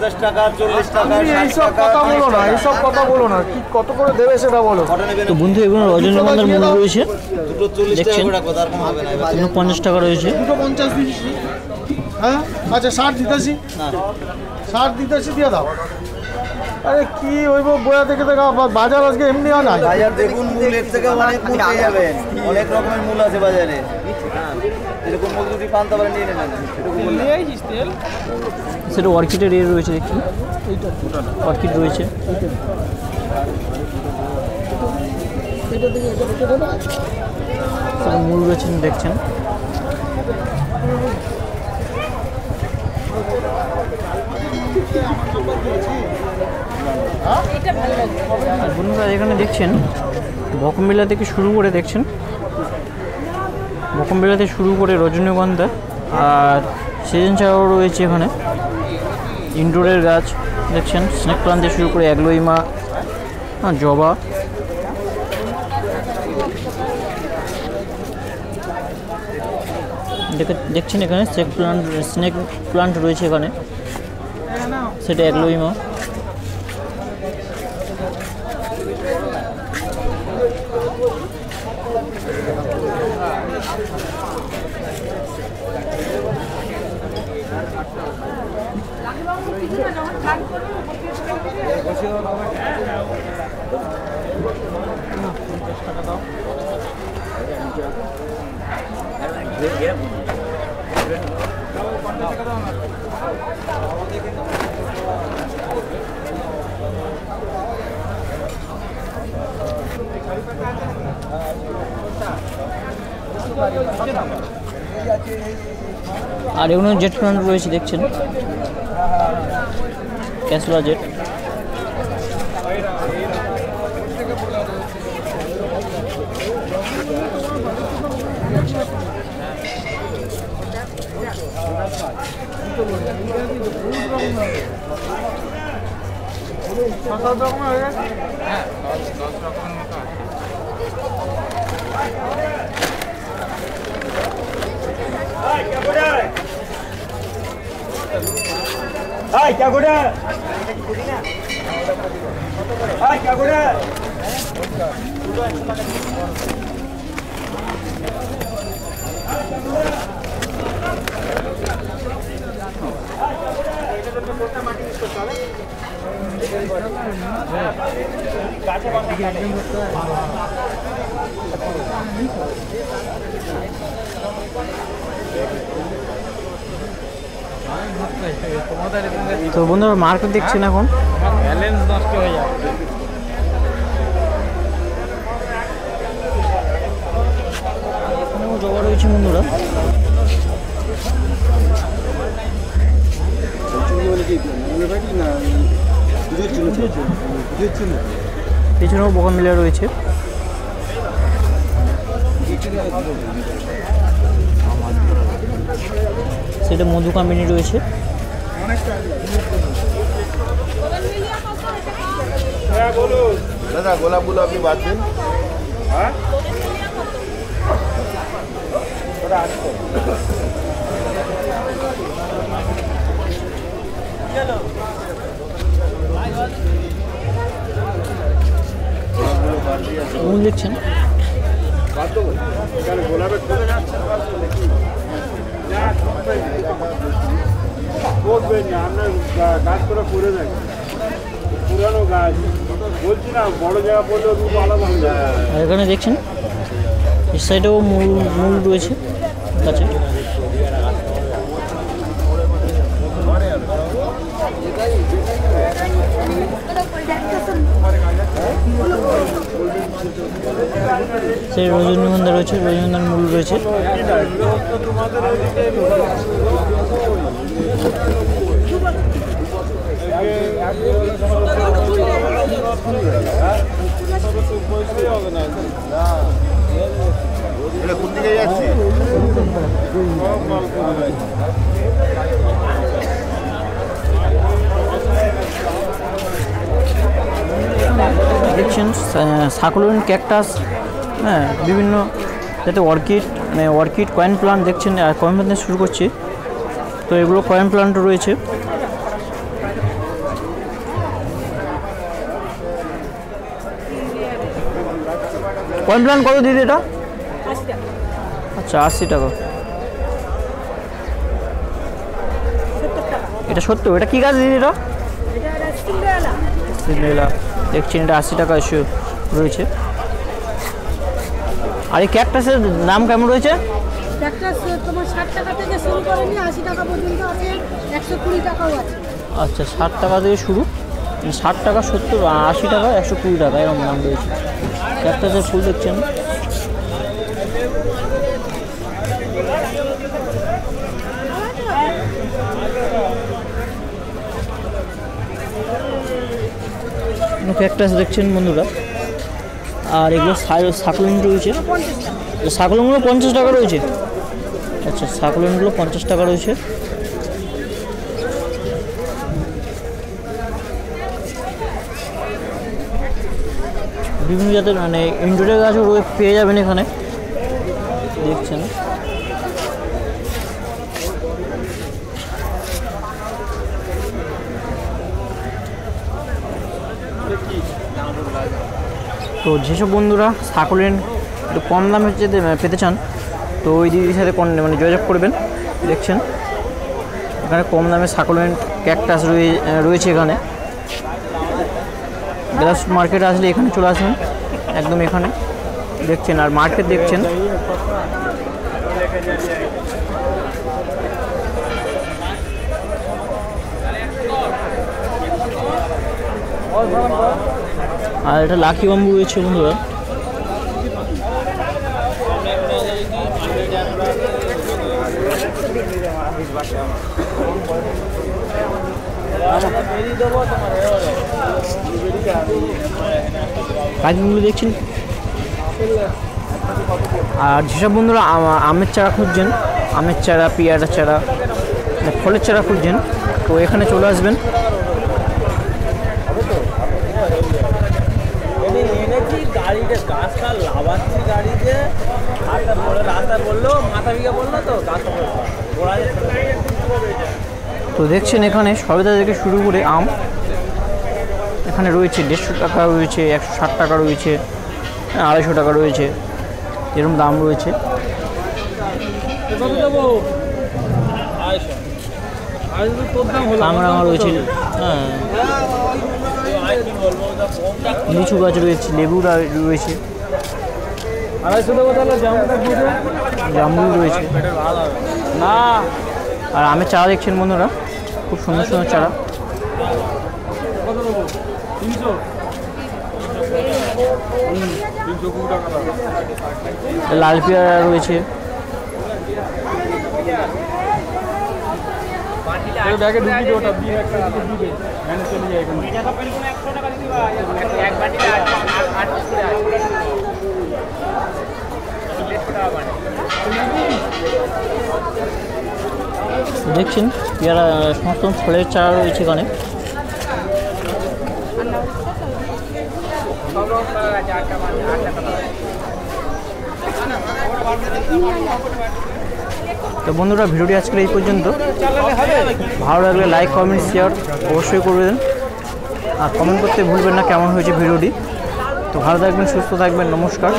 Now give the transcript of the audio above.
50 টাকা 40 টাকা এইসব কথা বলো না, এইসব কথা বলো না, কি কত করে দেবে সেটা বলো। তো বন্ধু এগুলো রজনীগন্ধার মূল্য রয়েছে দুটো 40 টাকা করে রাখো, তার কম হবে না। 50 টাকা রয়েছে। দুটো 50 দিচ্ছি। হ্যাঁ আচ্ছা 60 দিতেছি, 60 দিতেছি, দিয়ে দাও। আরে কি হইব বয়া থেকে বাজার আজকে এমনি হয় না। বাজার দেখুন, মূল এর থেকে অনেক মূল পেয়ে যাবেন, অনেক রকমের মূল আছে বাজারে। এরকম মূল যদি পান তাহলে নিয়ে নেন। সেটা অর্কিডের এর রয়েছে, দেখছি অর্কিড রয়েছে। মূল রয়েছেন দেখছেন। বন্ধুরা এখানে দেখছেন বকমবিলা থেকে শুরু করে দেখছেন, বকমবিলা থেকে শুরু করে রজনীগন্ধা আর সিজন ছাড়াও রয়েছে এখানে ইনডোরের গাছ দেখছেন, স্নেক প্লান্ট থেকে শুরু করে অ্যাগ্লোইমা, জবা, দেখছেন এখানে স্নেক প্লান্ট রয়েছে এখানে, সেটা অ্যাগ্লোইমা। আর এগুলো জেট প্লান্ট রয়েছে দেখছেন, ক্যাসলা জেট। क्या गुड है? क्या गुड है? তো বন্ধুরা মার্কেট দেখছেন এখন, ব্যালেন্স নষ্ট হয়ে যায়। জবা রয়েছে বন্ধুরা। পেছনেও বকমবিলা রয়েছে। সেটা মধু কামিনী রয়েছে। दादा গোলাপগুলো আপনি বাদ দিন। হ্যাঁ ফুল দেখছেন, গোলাপের খুলে যাচ্ছে বলবেন না, আপনার গাছ করে পড়ে যায়, পুরানো গাছ বলছি না, বড় জায়গা পড়লেও রূপ আলাদা হয়ে যায়। আর এখানে দেখছেন এই সাইডেও মূল রয়েছে গাছে। সেই রজনীগন্ধা রয়েছে, রজনীগন্ধার মূল রয়েছে। কোন দিকে যাচ্ছে? দেখছেন সাকুলেন্ট ক্যাকটাস, হ্যাঁ বিভিন্ন যাতে অর্কিড, মানে অর্কিড কয়েন প্লান্ট দেখছেন। আর কয়েন প্লান্ট শুরু করছি, তো এগুলো কয়েন প্লান্ট রয়েছে। কমপ্লেন কত দিদি এটা? আচ্ছা 80 টাকা। এটা 70। এটা কি গাছ দিদি এটা? সিন্ড্রেলা। দেখছেন এটা 80 টাকা এসে রয়েছে। আর এই ক্যাকটাসের দাম কেমন রয়েছে? ক্যাকটাস তোমার 60 টাকা থেকে শুরু করে নিয়ে 80 টাকা পর্যন্ত আছে, 120 টাকাও আছে। আচ্ছা 60 টাকা থেকে শুরু, 60 টাকা, 70, 80 টাকা, 120 টাকা এরকম দাম রয়েছে। ক্যাকটাসের ফুল দেখছেন। ক্যাকটাস দেখছেন বন্ধুরা। আর এগুলো সাকুলেন্ট রয়েছে। সাকুলেন্টগুলো 50 টাকা রয়েছে। আচ্ছা সাকুলেন্টগুলো 50 টাকা রয়েছে। বিভিন্ন জাতের মানে ইনডোরের গাছও পেয়ে যাবেন এখানে দেখছেন। তো যেসব বন্ধুরা সাকুলেন্ট একটু কম দামে পেতে চান তো ওই দিদির সাথে মানে যোগাযোগ করবেন। দেখছেন এখানে কম দামে সাকুলেন্ট ক্যাকটাস রয়েছে এখানে। গ্লাস মার্কেট আসলে এখানে চলে আসুন, একদম এখানে দেখছেন। আর মার্কেট দেখছেন আর এটা লাকি বাম্বু রয়েছে বন্ধুরা। কাজগুলো দেখছেন। আর যেসব বন্ধুরা আমের চারা খুঁজছেন, আমের চারা, পেয়ারার চারা, ফলের চারা খুঁজছেন তো এখানে চলে আসবেন। গাড়িতে গাছটা লাভাচ্ছি গাড়িতে রাস্তা বললো মাথা বিঘা বললো তো তো দেখছেন এখানে সবেদা থেকে শুরু করে আম এখানে রয়েছে। 150 টাকা রয়েছে, 160 টাকা রয়েছে, 250 টাকা রয়েছে, এরকম দাম রয়েছে। কামরাঙা রয়েছে, হ্যাঁ লিচু গাছ রয়েছে, লেবু রয়েছে, জামরুল রয়েছে। না আর আমের চারা দেখছেন বন্ধুরা, খুব সুন্দর সুন্দর চারা। লাল পেয়ারা রয়েছে। দেখছেন পেয়ারা সমস্ত ফলের চারা রয়েছে এখানে। তো বন্ধুরা ভিডিওটি আজকে এই পর্যন্ত। ভালো লাগলে লাইক, কমেন্ট, শেয়ার অবশ্যই করবেন। আর কমেন্ট করতে ভুলবেন না কেমন হয়েছে ভিডিওটি। তো ভালো থাকবেন, সুস্থ থাকবেন, নমস্কার।